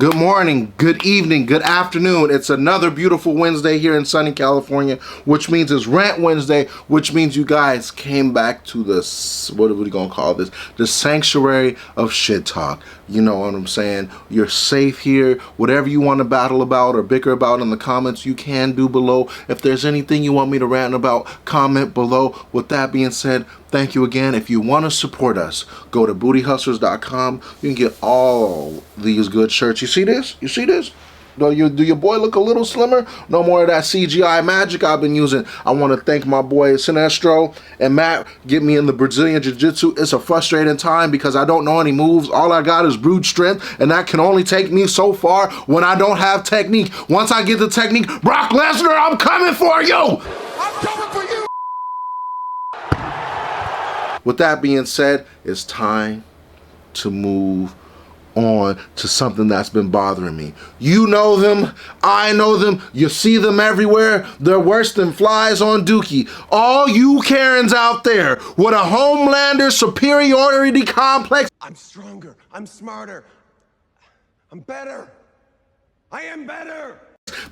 Good morning, good evening, good afternoon. It's another beautiful Wednesday here in sunny California, which means it's Rant Wednesday, which means you guys came back to this, what are we gonna call this? The sanctuary of shit talk. You know what I'm saying? You're safe here. Whatever you want to battle about or bicker about in the comments, you can do below. If there's anything you want me to rant about, comment below. With that being said, thank you again. If you want to support us, go to bootyhustlers.com. You can get all these good shirts. You see this? You see this? Do your boy look a little slimmer? No more of that CGI magic I've been using. I want to thank my boy Sinestro and Matt. Get me in the Brazilian Jiu-Jitsu. It's a frustrating time because I don't know any moves. All I got is brute strength, and that can only take me so far when I don't have technique. Once I get the technique, Brock Lesnar, I'm coming for you! I'm coming for you! With that being said, it's time to move on to something that's been bothering me. You know them, I know them, you see them everywhere. They're worse than flies on Dookie. All you Karens out there with a Homelander superiority complex. I'm stronger, I'm smarter, I'm better, I am better.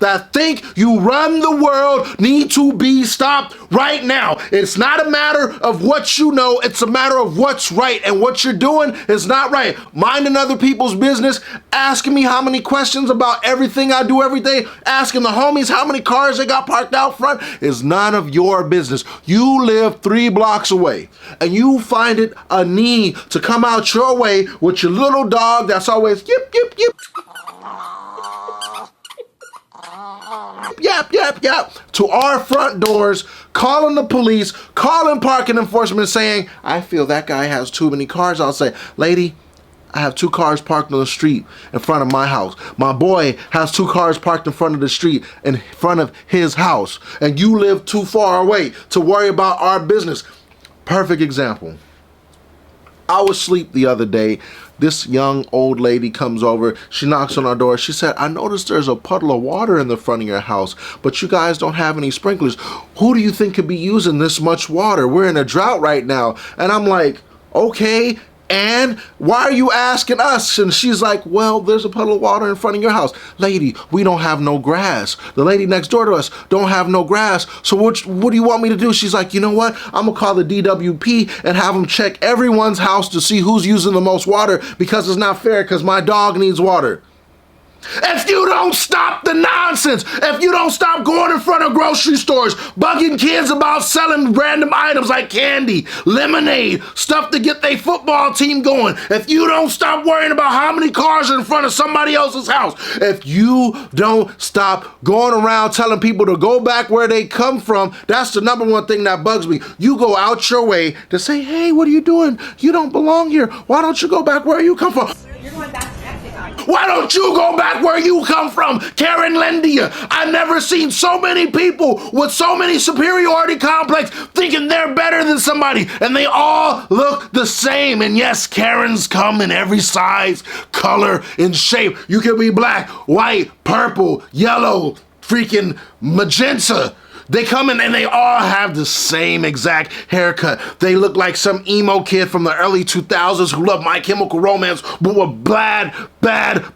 That think you run the world need to be stopped right now. It's not a matter of what you know, it's a matter of what's right, and what you're doing is not right. Minding other people's business, asking me how many questions about everything I do every day, asking the homies how many cars they got parked out front is none of your business. You live 3 blocks away and you find it a need to come out your way with your little dog that's always yip, yip, yip. Yap, to our front doors, calling the police, calling parking enforcement, saying, I feel that guy has too many cars. I'll say, lady, I have 2 cars parked on the street in front of my house. My boy has 2 cars parked in front of the street in front of his house. And you live too far away to worry about our business. Perfect example. I was asleep the other day. This young old lady comes over. She knocks on our door. She said, I noticed there's a puddle of water in the front of your house, but you guys don't have any sprinklers. Who do you think could be using this much water? We're in a drought right now. And I'm like, okay, and why are you asking us? And she's like, well, there's a puddle of water in front of your house. Lady, we don't have no grass. The lady next door to us don't have no grass. So what do you want me to do? She's like, you know what? I'm gonna call the DWP and have them check everyone's house to see who's using the most water, because it's not fair because my dog needs water. If you don't stop the nonsense, if you don't stop going in front of grocery stores, bugging kids about selling random items like candy, lemonade, stuff to get their football team going, if you don't stop worrying about how many cars are in front of somebody else's house, if you don't stop going around telling people to go back where they come from, that's the #1 thing that bugs me. You go out your way to say, hey, what are you doing? You don't belong here. Why don't you go back where you come from? You're going back to Mexico. Why don't you go back where you come from, Karen Lendia? I've never seen so many people with so many superiority complex thinking they're better than somebody, and they all look the same. And yes, Karens come in every size, color, and shape. You can be black, white, purple, yellow, freaking magenta. They come in and they all have the same exact haircut. They look like some emo kid from the early 2000s who loved My Chemical Romance, but with bad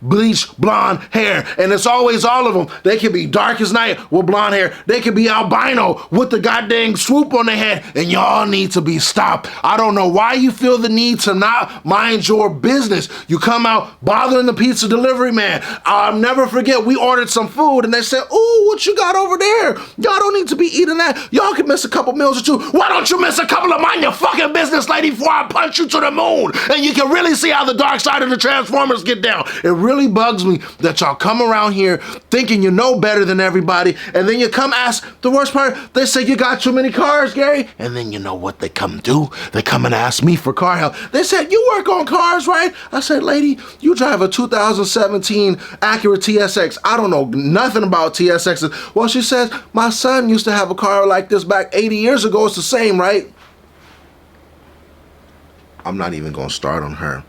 bleached blonde hair. And it's always all of them. They can be dark as night with blonde hair. They can be albino with the goddamn swoop on their head. And y'all need to be stopped. I don't know why you feel the need to not mind your business. You come out bothering the pizza delivery man. I'll never forget, we ordered some food and they said, ooh, what you got over there? Y'all don't need to be eating that. Y'all can miss a couple meals or 2. Why don't you miss a couple of mind your fucking business, lady, before I punch you to the moon? And you can really see how the dark side of the Transformers get down. It really bugs me that y'all come around here thinking you know better than everybody, and then you come ask, the worst part, they say you got too many cars, Gary, and then you know what they come do? They come and ask me for car help. They said, you work on cars, right? I said, lady, you drive a 2017 Acura TSX. I don't know nothing about TSXs. Well, she says, my son used to have a car like this back 80 years ago. It's the same, right? I'm not even gonna start on her.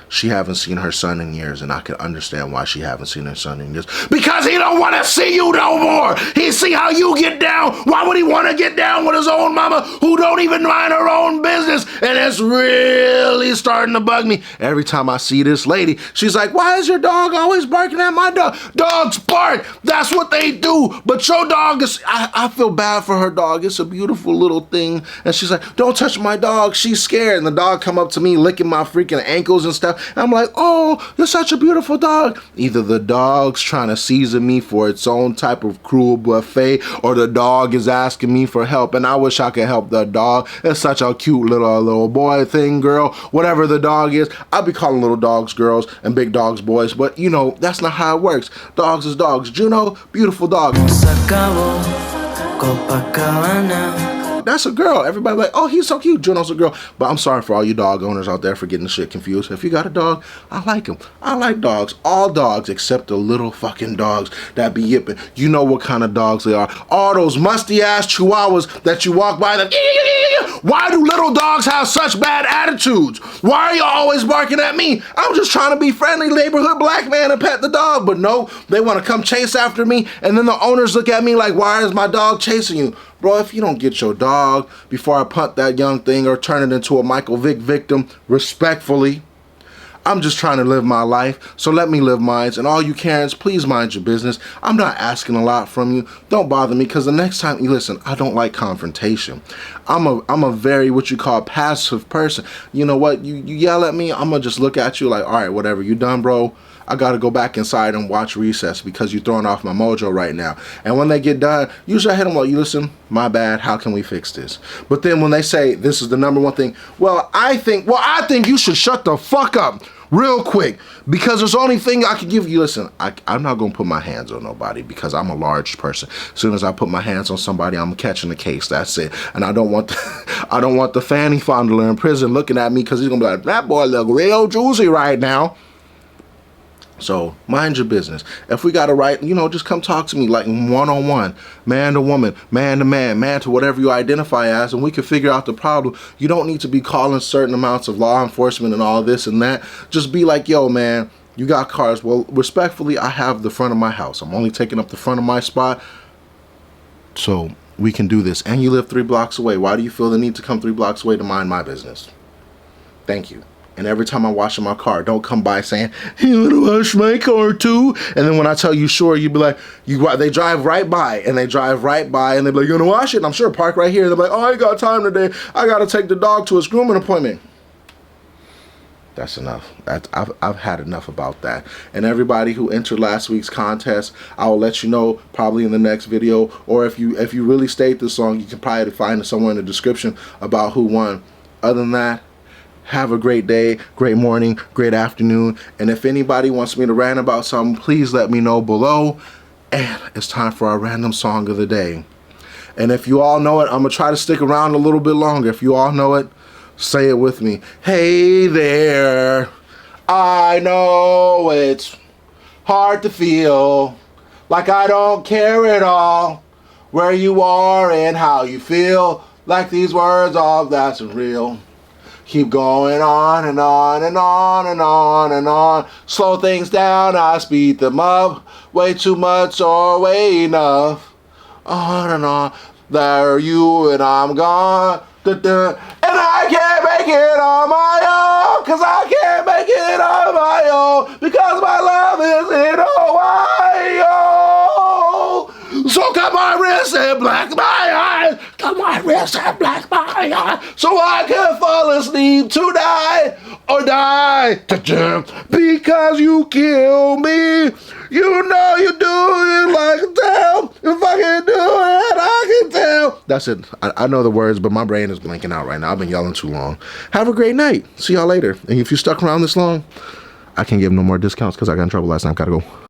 she haven't seen her son in years, and I can understand why she haven't seen her son in years. Because he don't want to see you no more. He see how you get down. Why would he want to get down with his own mama who don't even mind her own business? And it's really starting to bug me. Every time I see this lady, she's like, why is your dog always barking at my dog? Dogs bark. That's what they do. But your dog is, I feel bad for her dog. It's a beautiful little thing. And she's like, don't touch my dog. She's scared. And the dog come up to me licking my freaking ankles and stuff. And I'm like, oh, you're such a beautiful dog. Either the dog's trying to season me for its own type of cruel buffet, or the dog is asking me for help. And I wish I could help the dog. It's such a cute little boy thing, girl. Whatever the dog is. I'll be calling little dogs girls and big dogs boys. But, you know, that's not how it works. Dogs is dogs. Juno, beautiful dog. That's a girl. Everybody like, oh, he's so cute. Juno's a girl. But I'm sorry for all you dog owners out there for getting the shit confused. If you got a dog, I like him. I like dogs. All dogs except the little fucking dogs that be yipping. You know what kind of dogs they are. All those musty ass chihuahuas that you walk by. Why do little dogs have such bad attitudes? Why are you always barking at me? I'm just trying to be friendly neighborhood black man and pet the dog. But no, they want to come chase after me. And then the owners look at me like, why is my dog chasing you? Bro, if you don't get your dog before I punt that young thing or turn it into a Michael Vick victim, respectfully, I'm just trying to live my life, so let me live mine. And all you Karens, please mind your business. I'm not asking a lot from you. Don't bother me, because the next time you listen, I don't like confrontation. I'm a very, what you call, passive person. You know what? You yell at me, I'm going to just look at you like, all right, whatever. You done, bro? I got to go back inside and watch Recess because you're throwing off my mojo right now. And when they get done, usually I hit them like, you listen, my bad, how can we fix this? But then when they say, this is the number one thing, I think you should shut the fuck up real quick, because there's only thing I can give you. Listen, I'm not going to put my hands on nobody because I'm a large person. As soon as I put my hands on somebody, I'm catching the case. That's it. And I don't want the fanny fondler in prison looking at me because he's going to be like, that boy look real juicy right now. So mind your business. If we got to write, just come talk to me like one-on-one, man to woman, man to man, man to whatever you identify as, and we can figure out the problem. You don't need to be calling certain amounts of law enforcement and all this and that. Just be like, yo, man, you got cars. Well, respectfully, I have the front of my house. I'm only taking up the front of my spot. So we can do this. And you live 3 blocks away. Why do you feel the need to come 3 blocks away to mind my business? Thank you. And every time I wash in my car, don't come by saying, you want to wash my car too? And then when I tell you sure, you be like, they drive right by, and they be like, you want to wash it? And I'm sure park right here. And they're like, oh, I ain't got time today. I got to take the dog to his grooming appointment. That's enough. I've had enough about that. And everybody who entered last week's contest, I will let you know probably in the next video. Or if you really stayed this long, you can probably find it somewhere in the description about who won. Other than that, have a great day, great morning, great afternoon. And if anybody wants me to rant about something, please let me know below. And it's time for our random song of the day. And if you all know it, I'm going to try to stick around a little bit longer. If you all know it, say it with me. Hey there, I know it's hard to feel like I don't care at all where you are and how you feel, like these words all that's real. Keep going on and on and on and on and on. Slow things down, I speed them up. Way too much or way enough. On and on. There you and I'm gone. And I can't make it on my own. Cause I can't make it on my own. Because my love is in Ohio. So cut my wrist and black my eyes. Cut my wrist and black my eyes. So I can fall asleep tonight or die. Because you kill me. You know you do it like a tell. If I can do it, I can tell. That's it. I know the words, but my brain is blanking out right now. I've been yelling too long. Have a great night. See y'all later. And if you stuck around this long, I can't give no more discounts because I got in trouble last night. Gotta go.